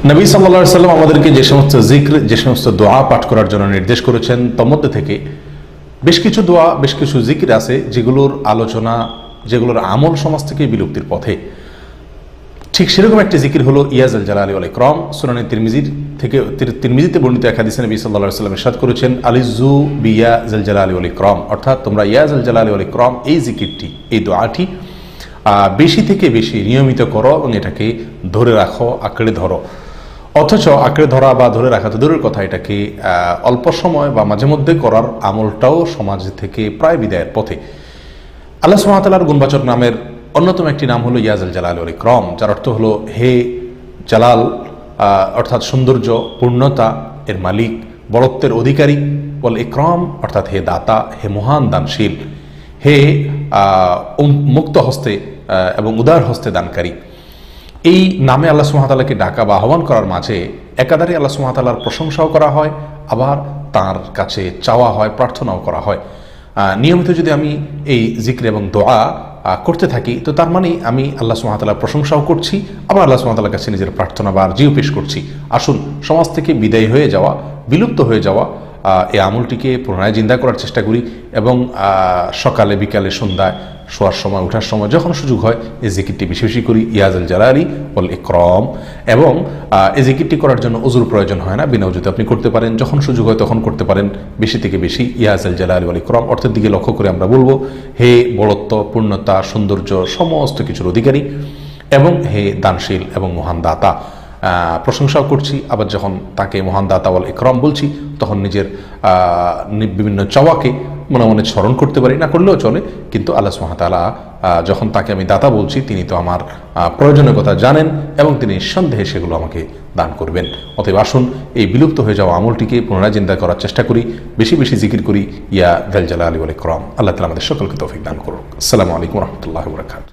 নবী সাল্লাল্লাহু আলাইহি সাল্লাম আমাদেরকে যে সমস্ত জিক্র, যে সমস্ত দোয়া পাঠ করার জন্য নির্দেশ করেছেন, তার মধ্যে থেকে বেশ কিছু দোয়া, বেশ কিছু জিকির আছে যেগুলোর আলোচনা, যেগুলোর আমল সমাজ থেকে বিলুপ্তির পথে। ঠিক সেরকম একটি জিকির হলো ইয়া যাল জালালি ওয়াল ইকরাম। সুনানে তিরমিজিতে বর্ণিত এক হাদিসে নবী সাল্লাল্লাহু আলাইহি সাল্লাম ইরশাদ করেছেন, আলিজু বিয়া যাল জালালি ওয়াল ইকরাম, অর্থাৎ তোমরা ইয়া যাল জালালি ওয়াল ইকরাম এই জিকিরটি, এই দোয়াটি বেশি থেকে বেশি নিয়মিত করো এবং এটাকে ধরে রাখো, আঁকড়ে ধরো। অথচ আঁকড়ে ধরা বা ধরে রাখা তো দূরের কথা, এটাকে অল্প সময় বা মাঝে মধ্যে করার আমলটাও সমাজ থেকে প্রায় বিদায়ের পথে। আল্লাহ সুবহানাহু ওয়া তাআলার গুণবাচক নামের অন্যতম একটি নাম হলো ইয়া যাল জালালি ওয়াল ইকরাম, যার অর্থ হলো হে জালাল, অর্থাৎ সৌন্দর্য, পূর্ণতা এর মালিক, বড়ত্বের অধিকারী, ওয়াল ইকরাম অর্থাৎ হে দাতা, হে মহান দানশীল, হে মুক্ত হস্তে এবং উদার হস্তে দানকারী। এই নামে আল্লাহ সুবহানাহু ওয়া তাআলাকে ডাকা বা আহ্বান করার মাঝে একাধারে আল্লাহ সুবহানাহু ওয়া তাআলার প্রশংসাও করা হয়, আবার তার কাছে চাওয়া হয়, প্রার্থনাও করা হয়। নিয়মিত যদি আমি এই জিকির এবং দোয়া করতে থাকি, তো তার মানে আমি আল্লাহ সুবহানাহু ওয়া তাআলার প্রশংসাও করছি, আবার আল্লাহ সুবহানাহু ওয়া তাআলার কাছে নিজের প্রার্থনা বা আরজিও পেশ করছি। আসুন সমাজ থেকে বিদায় হয়ে যাওয়া, বিলুপ্ত হয়ে যাওয়া এই আমলটিকে পুনরায় জিন্দা করার চেষ্টা করি এবং সকালে, বিকালে, সন্ধ্যায়, শোয়ার সময়, ওঠার সময়, যখন সুযোগ হয় এই জিকিরটি বেশি বেশি করি, ইয়া যাল জালালি ওয়াল ইকরাম। এবং এই জিকিরটি করার জন্য ওযুর প্রয়োজন হয় না, বিনা ওযুতে আপনি করতে পারেন, যখন সুযোগ হয় তখন করতে পারেন। বেশি থেকে বেশি ইয়া যাল জালালি ওয়াল ইকরাম অর্থের দিকে লক্ষ্য করে আমরা বলবো, হে বড়ত্ব, পূর্ণতা, সৌন্দর্য সমস্ত কিছুর অধিকারী এবং হে দানশীল এবং মহান দাতা। প্রশংসাও করছি, আবার যখন তাকে মহান দাতা ওয়াল ইকরাম বলছি, তখন নিজের বিভিন্ন চাওয়াকে মনে মনে স্মরণ করতে পারি, না করলেও চলে, কিন্তু আল্লাহ সুবহানাহু ওয়া তাআলা যখন তাকে আমি দাতা বলছি, তিনি তো আমার প্রয়োজনীয় কথা জানেন এবং তিনি নিঃসন্দেহে সেগুলো আমাকে দান করবেন। অতএব আসুন এই বিলুপ্ত হয়ে যাওয়া আমলটিকে পুনরায় জিন্দা করার চেষ্টা করি, বেশি বেশি জিকির করি ইয়া যাল জালালি ওয়াল ইকরাম। আল্লাহ তাআলা আমাদের সকলকে তৌফিক দান করুন। আসসালামু আলাইকুম ওয়া রাহমাতুল্লাহি ওয়া বারাকাতুহু।